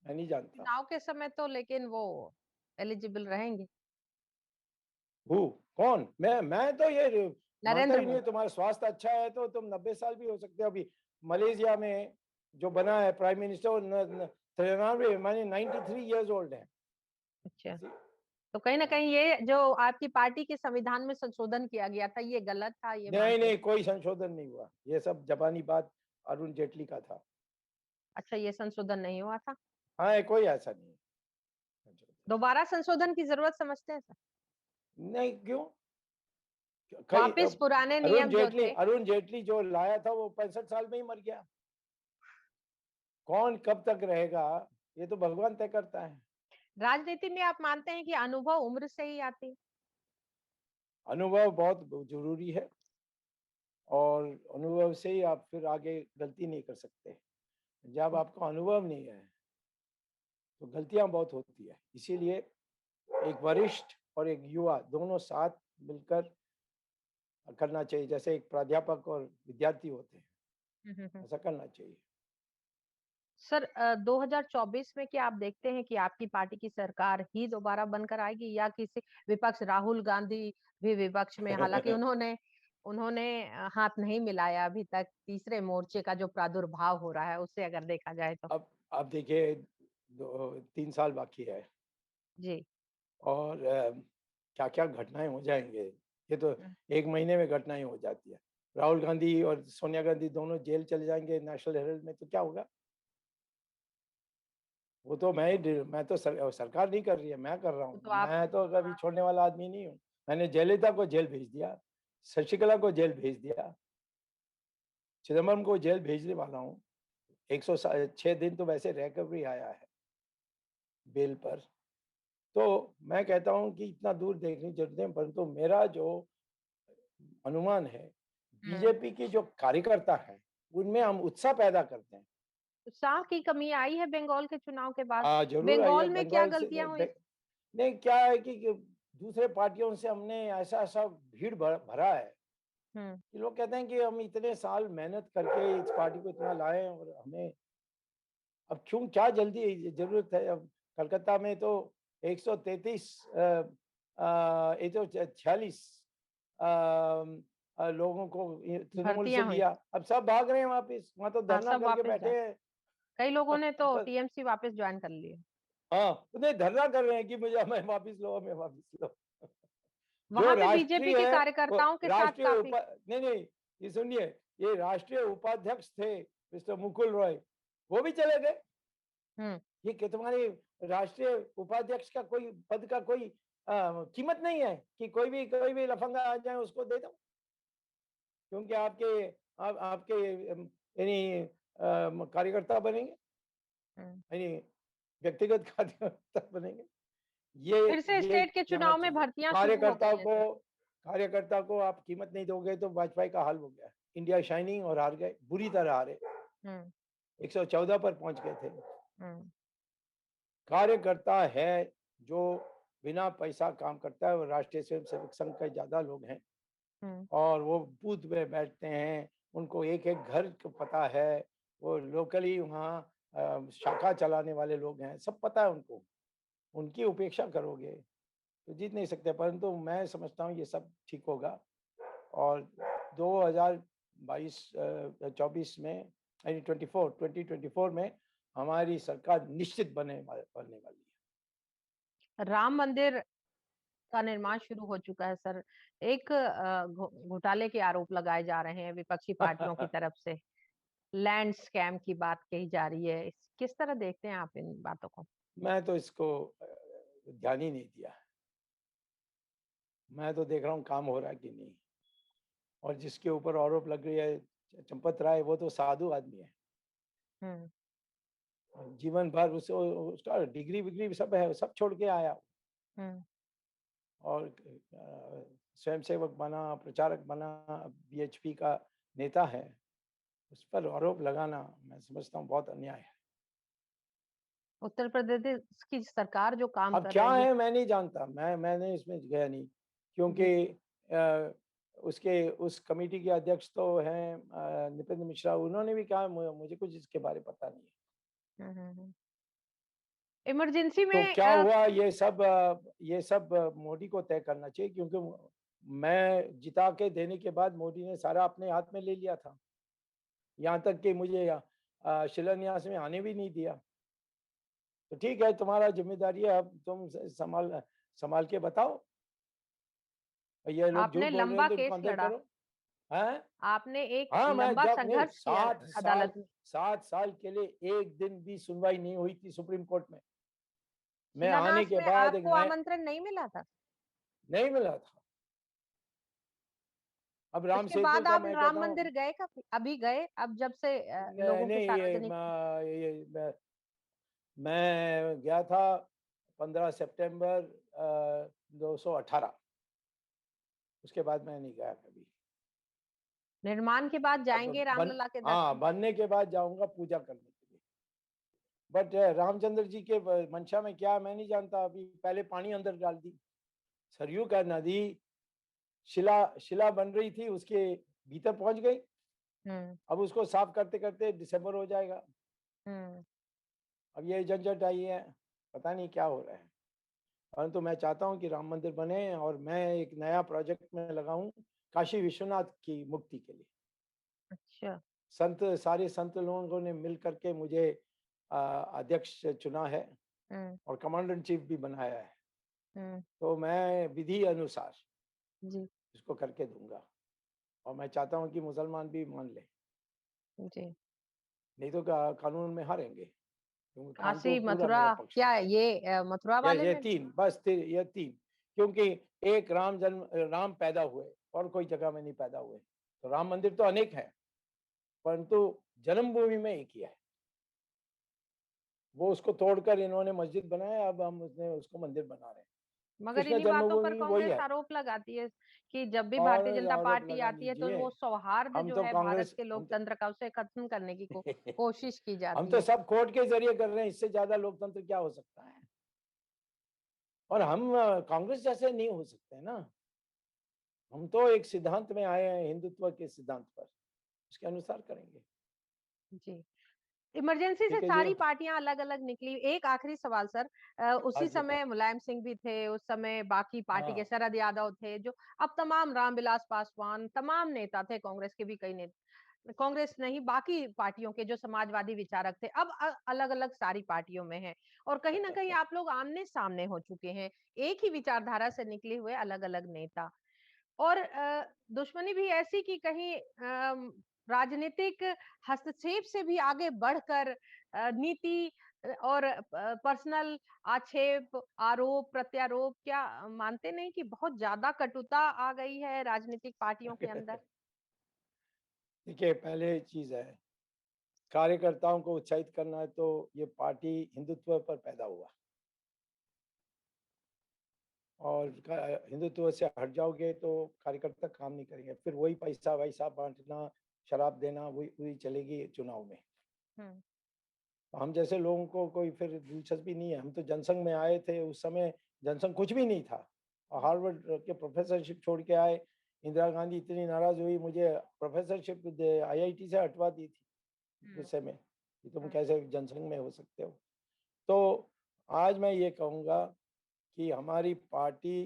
[SPEAKER 2] मैं नहीं जानता।
[SPEAKER 1] चुनाव के समय तो लेकिन वो एलिजिबल रहेंगे।
[SPEAKER 2] हूँ? कौन? मैं तो ये मानता
[SPEAKER 1] नरेंद्र
[SPEAKER 2] ही नहीं।
[SPEAKER 1] मोदी।
[SPEAKER 2] तुम्हारा स्वास्थ्य अच्छा है तो तुम 90 साल भी हो सकते हो। अभी मलेशिया में जो बना है प्राइम मिनिस्टर, 93, माने 93 ईयर्स ओल्ड है।
[SPEAKER 1] अच्छा, तो कहीं ना कहीं ये जो आपकी पार्टी के संविधान में संशोधन किया गया था, ये गलत था, ये
[SPEAKER 2] नहीं
[SPEAKER 1] मानते
[SPEAKER 2] नहीं,
[SPEAKER 1] हैं?
[SPEAKER 2] कोई संशोधन नहीं हुआ, ये सब जबानी बात अरुण जेटली का था।
[SPEAKER 1] अच्छा, ये संशोधन नहीं हुआ था?
[SPEAKER 2] हाँ, कोई ऐसा नहीं है संशोधन।
[SPEAKER 1] दोबारा संशोधन की जरूरत समझते हैं सर?
[SPEAKER 2] नहीं, क्यों? कई
[SPEAKER 1] वापिस पुराने नियम जो थे।
[SPEAKER 2] अरुण जेटली जो लाया था वो 65 साल में ही मर गया। कौन कब तक रहेगा ये तो भगवान तय करता है।
[SPEAKER 1] राजनीति में आप मानते हैं कि अनुभव उम्र से ही आती है?
[SPEAKER 2] अनुभव बहुत जरूरी है, और अनुभव से ही आप फिर आगे गलती नहीं कर सकते। जब आपका अनुभव नहीं है तो गलतियां बहुत होती है। इसीलिए एक वरिष्ठ और एक युवा दोनों साथ मिलकर करना चाहिए, जैसे एक प्राध्यापक और विद्यार्थी होते हैं,
[SPEAKER 1] हम्म।
[SPEAKER 2] ऐसा करना चाहिए।
[SPEAKER 1] सर, 2024 में क्या आप देखते हैं कि आपकी पार्टी की सरकार ही दोबारा बनकर आएगी, या किसी विपक्ष, राहुल गांधी भी विपक्ष में, हालांकि उन्होंने उन्होंने हाथ नहीं मिलाया अभी तक, तीसरे मोर्चे का जो प्रादुर्भाव हो रहा है उससे अगर देखा जाए तो?
[SPEAKER 2] अब देखिए, 3 साल बाकी है,
[SPEAKER 1] जी।
[SPEAKER 2] और क्या क्या घटनाएं हो जाएंगे, ये तो
[SPEAKER 1] हम्म।
[SPEAKER 2] 1 महीने में घटनाएं हो जाती है। राहुल गांधी और सोनिया गांधी दोनों जेल चले जाएंगे नेशनल हेराल्ड में, तो क्या होगा? वो तो मैं तो सरकार नहीं कर रही है, मैं कर रहा हूँ।
[SPEAKER 1] तो आप
[SPEAKER 2] मैं तो कभी छोड़ने वाला आदमी नहीं हूँ। मैंने जयललिता को जेल भेज दिया, शशिकला को जेल भेज दिया, चिदम्बरम को जेल भेजने वाला हूँ। 106 दिन तो वैसे रह कर भी आया है बेल पर। तो मैं कहता हूँ कि इतना दूर देखने की जरूरत है, परंतु मेरा जो अनुमान है
[SPEAKER 1] हम्म।
[SPEAKER 2] बीजेपी की जो कार्यकर्ता है उनमें हम उत्साह पैदा करते हैं।
[SPEAKER 1] उत्साह की कमी आई है बंगाल के चुनाव के बाद?
[SPEAKER 2] जरूर आई है
[SPEAKER 1] बंगाल में क्या
[SPEAKER 2] बंगाल से।
[SPEAKER 1] गलतियां हुई?
[SPEAKER 2] नहीं, क्या है कि दूसरे पार्टियों से हमने ऐसा ऐसा भीड़ भरा है
[SPEAKER 1] हम्म।
[SPEAKER 2] कि लोग कहते हैं कि हम इतने साल मेहनत करके इस पार्टी को इतना लाए और हमें अब क्यों, क्या जल्दी जरूरत है। अब कलकत्ता में तो 133 146 लोगों को तृणमूल से
[SPEAKER 1] भर्तियां हुई।
[SPEAKER 2] लिया, अब सब भाग रहे हैं वापिस, वहां तो
[SPEAKER 1] हाँ,
[SPEAKER 2] धरना
[SPEAKER 1] सब
[SPEAKER 2] करके
[SPEAKER 1] वापस जाए।
[SPEAKER 2] बैठे हैं।
[SPEAKER 1] कई लोगों ने तो
[SPEAKER 2] बस,
[SPEAKER 1] टीएमसी वापस ज्वाइन कर लिए।
[SPEAKER 2] हाँ, उन्हें धरना कर रहे हैं कि मुझे हमें वापिस लो, हमें वापिस लो। जो
[SPEAKER 1] वहां पे बीजेपी
[SPEAKER 2] राष्ट्रीय
[SPEAKER 1] के
[SPEAKER 2] है वो
[SPEAKER 1] कार्यकर्ताओं के साथ
[SPEAKER 2] राष्ट्रीय
[SPEAKER 1] काफी।
[SPEAKER 2] नहीं नहीं, ये सुनिए, ये राष्ट्रीय उपाध्यक्ष थे मिस्टर मुकुल रॉय, वो भी चले गए।
[SPEAKER 1] हम्म।
[SPEAKER 2] ये कि तुम्हारे राष्ट्रीय उपाध्यक्ष का कोई पद का कोई कीमत नहीं है कि कोई भी लफंगा आ जाए उसको दे दो, क्योंकि आपके यानी कार्यकर्ता बनेंगे,
[SPEAKER 1] हम्म।
[SPEAKER 2] यानी व्यक्तिगत कार्यकर्ता बनेंगे। ये
[SPEAKER 1] फिर से
[SPEAKER 2] ये
[SPEAKER 1] स्टेट के
[SPEAKER 2] जाना
[SPEAKER 1] चुनाव में
[SPEAKER 2] चाहिए।
[SPEAKER 1] भर्तियां शुरू हो
[SPEAKER 2] कार्यकर्ता
[SPEAKER 1] गई है
[SPEAKER 2] को
[SPEAKER 1] सर।
[SPEAKER 2] कार्यकर्ता को आप कीमत नहीं दोगे तो वाजपेयी का हाल हो गया, इंडिया शाइनिंग और हार गए, बुरी तरह हारे,
[SPEAKER 1] हम्म।
[SPEAKER 2] 114 पर पहुंच गए थे।
[SPEAKER 1] हम्म।
[SPEAKER 2] कार्यकर्ता है जो बिना पैसा काम करता है, वो राष्ट्रीय स्वयंसेवक संघ के ज्यादा लोग हैं
[SPEAKER 1] हम्म।
[SPEAKER 2] और वो बूथ में बैठते हैं, उनको एक एक घर को पता है, वो लोकली वहाँ शाखा चलाने वाले लोग हैं, सब पता है उनको। उनकी उपेक्षा करोगे तो जीत नहीं सकते, परंतु मैं समझता हूँ ये सब ठीक होगा और 2022 24 में यानी 2024 में हमारी सरकार निश्चित बनने वाली है।
[SPEAKER 1] राम मंदिर का निर्माण शुरू हो चुका है सर। एक घोटाले के आरोप लगाए जा रहे हैं विपक्षी पार्टियों की तरफ से। लैंड स्कैम की बात कही जा रही है। किस तरह देखते हैं आप इन बातों को?
[SPEAKER 2] मैं तो इसको ध्यान ही नहीं दिया, मैं तो देख रहा हूँ काम हो रहा है कि नहीं। और जिसके ऊपर आरोप लग रही है चंपत राय, वो तो साधु आदमी है,
[SPEAKER 1] हम्म।
[SPEAKER 2] जीवन भर उसका डिग्री विग्री सब है, सब छोड़ के आया
[SPEAKER 1] हम्म।
[SPEAKER 2] और स्वयंसेवक बना, प्रचारक बना, बीएचपी का नेता है। उस पर आरोप लगाना मैं समझता हूँ बहुत अन्याय है।
[SPEAKER 1] उत्तर प्रदेश की सरकार जो काम
[SPEAKER 2] अब
[SPEAKER 1] कर
[SPEAKER 2] क्या
[SPEAKER 1] रही है।
[SPEAKER 2] है मैं नहीं जानता, मैंने इसमें गया नहीं,
[SPEAKER 1] जी।
[SPEAKER 2] क्योंकि उसके उस कमेटी के अध्यक्ष तो हैं निपेंद्र मिश्रा, उन्होंने भी कहा मुझे कुछ इसके बारे में पता नहीं है।
[SPEAKER 1] इमरजेंसी
[SPEAKER 2] तो
[SPEAKER 1] में
[SPEAKER 2] क्या हुआ, ये सब मोदी को तय करना चाहिए, क्योंकि मैं जिता के देने के बाद मोदी ने सारा अपने हाथ में ले लिया था, यहाँ तक कि मुझे शिलान्यास में आने भी नहीं दिया। तो ठीक है, तुम्हारा जिम्मेदारी है, अब तुम संभाल संभाल के बताओ, ये लोग झूठ
[SPEAKER 1] आपने
[SPEAKER 2] बोल रहे हैं
[SPEAKER 1] लंबा
[SPEAKER 2] तो इनको
[SPEAKER 1] केस
[SPEAKER 2] अंदर
[SPEAKER 1] लड़ा।
[SPEAKER 2] करो। हैं?
[SPEAKER 1] आपने एक
[SPEAKER 2] हाँ, मैं
[SPEAKER 1] लंबा
[SPEAKER 2] जब नहीं,
[SPEAKER 1] संघर्ष किया अदालत में।
[SPEAKER 2] 7 साल के लिए एक दिन भी सुनवाई नहीं हुई थी सुप्रीम कोर्ट में। मैं आने
[SPEAKER 1] शिलान्यास
[SPEAKER 2] के
[SPEAKER 1] में
[SPEAKER 2] बाद एक
[SPEAKER 1] आपको
[SPEAKER 2] नया
[SPEAKER 1] आमंत्रण नहीं मिला था?
[SPEAKER 2] नहीं मिला था। अब राम
[SPEAKER 1] उसके
[SPEAKER 2] सेतु
[SPEAKER 1] बाद
[SPEAKER 2] का
[SPEAKER 1] आप
[SPEAKER 2] मैं
[SPEAKER 1] राम
[SPEAKER 2] कहता
[SPEAKER 1] मंदिर
[SPEAKER 2] हूँ,
[SPEAKER 1] गए कब? अभी गए? अब जब से
[SPEAKER 2] नहीं
[SPEAKER 1] लोगों के
[SPEAKER 2] नहीं,
[SPEAKER 1] सार्वजनिक।
[SPEAKER 2] मैं गया था 15 सितंबर 218, उसके बाद मैं नहीं गया कभी।
[SPEAKER 1] निर्माण के बाद
[SPEAKER 2] अब
[SPEAKER 1] जाएंगे रामलला के
[SPEAKER 2] हाँ,
[SPEAKER 1] दर्शन?
[SPEAKER 2] बनने के बाद जाऊंगा पूजा करने के लिए। बट रामचंद्र जी के मंशा में क्या मैं नहीं जानता। अभी पहले पानी अंदर डाल दी, सरयू का नदी शिला शिला बन रही थी, उसके भीतर पहुंच गई।
[SPEAKER 1] हम्म।
[SPEAKER 2] अब उसको साफ करते करते दिसंबर हो जाएगा।
[SPEAKER 1] हम्म।
[SPEAKER 2] अब ये झंझट आई है, पता नहीं क्या हो रहा है। परंतु मैं चाहता हूँ कि राम मंदिर बने और मैं एक नया प्रोजेक्ट में लगाऊं काशी विश्वनाथ की मुक्ति के लिए।
[SPEAKER 1] अच्छा।
[SPEAKER 2] सारे संत लोगों ने मिल करके मुझे अध्यक्ष चुना है
[SPEAKER 1] हम्म।
[SPEAKER 2] और कमांडर इन चीफ भी बनाया है।
[SPEAKER 1] हम्म।
[SPEAKER 2] तो मैं विधि अनुसार
[SPEAKER 1] जी।
[SPEAKER 2] इसको करके दूंगा और मैं चाहता हूँ कि मुसलमान भी मान ले,
[SPEAKER 1] जी।
[SPEAKER 2] नहीं तो कानून में हारेंगे, क्योंकि खान तो
[SPEAKER 1] काशी
[SPEAKER 2] पूरा
[SPEAKER 1] मथुरा।
[SPEAKER 2] मेरे पक्ष
[SPEAKER 1] क्या
[SPEAKER 2] में।
[SPEAKER 1] ये मथुरा वाले
[SPEAKER 2] ये
[SPEAKER 1] में?
[SPEAKER 2] तीन, बस ये तीन, क्योंकि एक राम पैदा हुए और कोई जगह में नहीं पैदा हुए। तो राम मंदिर तो अनेक है, परंतु जन्मभूमि में एक ही है। वो उसको तोड़कर इन्होंने मस्जिद बनाया, अब हम उसको मंदिर बना रहे हैं।
[SPEAKER 1] मगर
[SPEAKER 2] कृष्ण
[SPEAKER 1] इन्हीं बातों पर
[SPEAKER 2] जन्मभूमि वही
[SPEAKER 1] कांग्रेस
[SPEAKER 2] है।
[SPEAKER 1] आरोप लगाती है कि जब भी
[SPEAKER 2] और
[SPEAKER 1] भारतीय जनता
[SPEAKER 2] आरोप
[SPEAKER 1] पार्टी
[SPEAKER 2] लगा
[SPEAKER 1] आती है तो
[SPEAKER 2] लीजिए।
[SPEAKER 1] वो सौहार्द
[SPEAKER 2] हम
[SPEAKER 1] जो
[SPEAKER 2] तो
[SPEAKER 1] है भारत
[SPEAKER 2] कांग्रेस
[SPEAKER 1] के
[SPEAKER 2] हम तो
[SPEAKER 1] लोकतंत्र का उसे खत्म करने की कोशिश की
[SPEAKER 2] हम
[SPEAKER 1] जाती
[SPEAKER 2] तो
[SPEAKER 1] है।
[SPEAKER 2] सब कोर्ट के जरिए कर रहे हैं, इससे ज्यादा लोकतंत्र क्या हो सकता है। और हम कांग्रेस जैसे नहीं हो सकते ना। हम तो एक सिद्धांत में आए हैं, हिंदुत्व के सिद्धांत पर, उसके अनुसार करेंगे।
[SPEAKER 1] जी। इमरजेंसी से
[SPEAKER 2] ठीक है जी।
[SPEAKER 1] सारी पार्टियां अलग-अलग निकली। एक आखिरी सवाल सर,
[SPEAKER 2] हाँ
[SPEAKER 1] उसी
[SPEAKER 2] जी।
[SPEAKER 1] समय मुलायम सिंह भी थे, उस समय बाकी पार्टी के
[SPEAKER 2] हाँ।
[SPEAKER 1] शरद यादव थे, जो अब तमाम रामविलास पासवान, तमाम नेता थे, कांग्रेस के भी कई कांग्रेस नहीं, बाकी पार्टियों के जो समाजवादी विचारक थे, अब अलग-अलग सारी पार्टियों में हैं और कहीं न कहीं आप लोग आमने-सामने हो चुके हैं। एक ही विचारधारा से निकले हुए अलग-अलग नेता। और दुश्मनी भी ऐसी कि कहीं राजनीतिक हस्तक्षेप से भी आगे बढ़कर नीति और पर्सनल आक्षेप, आरोप, प्रत्यारोप, क्या मानते नहीं कि बहुत ज़्यादा कटुता आ गई है राजनीतिक पार्टियों के अंदर?
[SPEAKER 2] देखिए, पहले चीज है, कार्यकर्ताओं को उत्साहित करना है तो ये पार्टी हिंदुत्व पर पैदा हुआ। और हिंदुत्व से हट जाओगे तो कार्यकर्ता काम नहीं करेंगे, फिर वही पैसा वैसा बांटना, शराब देना, वही वही चलेगी चुनाव में।
[SPEAKER 1] हुँ,
[SPEAKER 2] तो हम जैसे लोगों को कोई फिर दिलचस्पी नहीं है। हम तो जनसंघ में आए थे, उस समय जनसंघ कुछ भी नहीं था और
[SPEAKER 1] हुँ,
[SPEAKER 2] हार्वर्ड के प्रोफेसरशिप छोड़ के आए। इंदिरा गांधी इतनी नाराज हुई, मुझे प्रोफेसरशिप आईआईटी से हटवा दी थी
[SPEAKER 1] हुँ,
[SPEAKER 2] गुस्से में कि तुम
[SPEAKER 1] हुँ,
[SPEAKER 2] कैसे जनसंघ में हो सकते हो। तो आज मैं ये कहूँगा कि हमारी पार्टी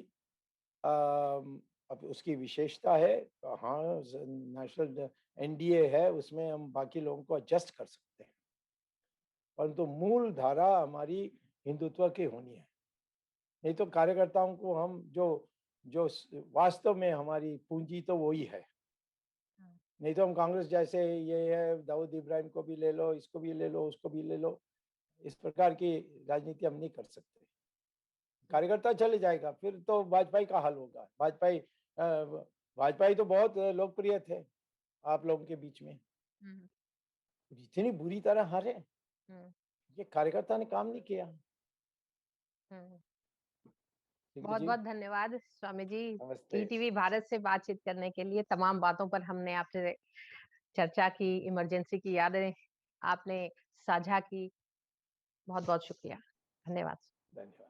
[SPEAKER 2] अब उसकी विशेषता है, हाँ, नेशनल एनडीए है, उसमें हम बाकी लोगों को एडजस्ट कर सकते हैं, परंतु मूल धारा हमारी हिंदुत्व की होनी है। नहीं तो कार्यकर्ताओं को हम जो जो वास्तव में हमारी पूंजी तो वही है।
[SPEAKER 1] हुँ।
[SPEAKER 2] नहीं तो हम कांग्रेस जैसे, ये है दाऊद इब्राहिम को भी ले लो, इसको भी ले लो, उसको भी ले लो, इस प्रकार की राजनीति हम नहीं कर सकते। कार्यकर्ता चले जाएगा फिर तो वाजपेयी का हाल होगा। वाजपेयी तो बहुत लोकप्रिय थे आप लोगों के बीच में,
[SPEAKER 1] हुँ,
[SPEAKER 2] इतनी बुरी तरह हारे।
[SPEAKER 1] हुँ,
[SPEAKER 2] ये कार्यकर्ता ने काम नहीं किया।
[SPEAKER 1] हुँ।
[SPEAKER 2] ठीक है जी।
[SPEAKER 1] बहुत-बहुत धन्यवाद स्वामी जी,
[SPEAKER 2] नमस्ते।
[SPEAKER 1] ईटीवी भारत से बातचीत करने के लिए। तमाम बातों पर हमने आपसे चर्चा की, इमरजेंसी की यादें आपने साझा की। बहुत-बहुत शुक्रिया। धन्यवाद।
[SPEAKER 2] धन्यवाद।